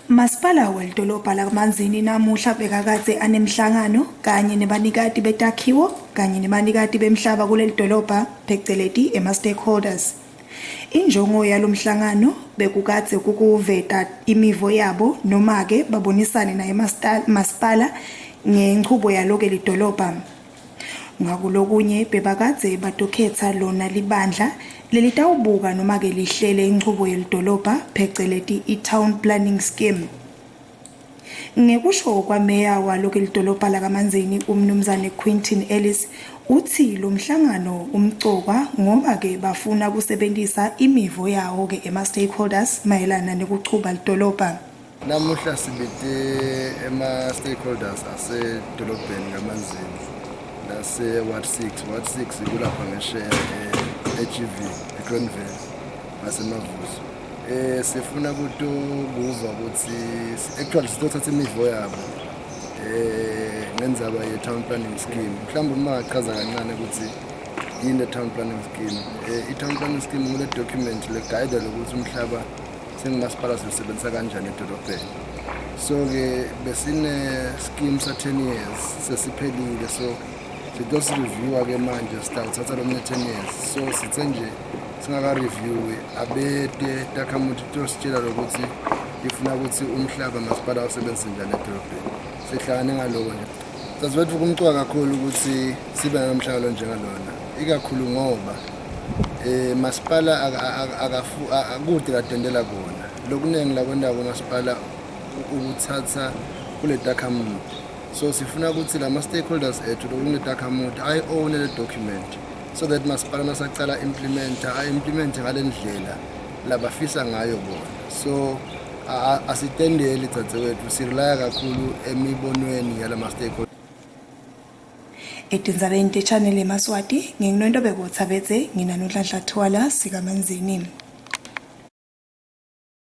Maspala wedolobha laKamanzini namuhla bekakade anemhlangano kanye nebanikati betakhiwo kanye nebanikati bemhlaba kuleli dolobha phecelezi ema-stakeholders. Injongo yalomhlangano bekukade kukuveta imivo yabo noma-ke babonisane naye maspala ngenqubo yalokho lidolobha. Ngakulokunye bebakade batokhetha lona libandla lelitawubuka noma-ke lihlele inqubo yelidolobha phecelezi i-town planning scheme. Ngekusho kwameya walokho lidolobha laKamanzini umnumzane Quentin Ellis uthi lo mhlangano umcokwa ngoba-ke bafuna kusebenzisa imivo yawo-ke ema-stakeholders mayelana nokuchuba lidolobha. Namuhla sibete ema-stakeholders asedolobheni kaManzini nase-Ward 6. Ward 6 kulapha ngesheya e-GV, eGrenville, nasemavuso. Sifuna kuva ukuthi actually sithatha imivo yabo ngendzaba ye-town planning scheme. Mhlawumbe uma ngachaza kancane ukuthi yini le-town planning scheme. I-town planning scheme ngule document le-guide lokuthi umhlaba sengumasipala siwusebenzisa kanjani edolobheni. So-ke besine scheme sa 10 years sesiphelile, so sidosireviewa-ke manje sithatha lo mne 10 years. So sithe nje singaka-review abete takhamuthi tositshela lokuthi ifuna ukuthi umhlaba masipala awusebenzise njani edolobheni. Sihlangane ngaloko nje sasiwethu kumcwa kakhulu ukuthi sibe nomhlangano njengalona, ikakhulu ngoba masipala akude kadendela kona. Lokuningi lakwenda kumasipala ukuthatha kule takhamuthi. So sifuna ukuthi la ma-stakeholders ethu lokune takhamuthi ayi-own le document so that masipala masacala implement ngale ndlela labafisa ngayo bona. So asitendeli dzadzewethu, sirelaya kakhulu emibonweni yala ma-stakeholders. Etindzabeni te-channel emaswati nginginonto bekuthabetse nginanonhlanhla thwala sikaManzini.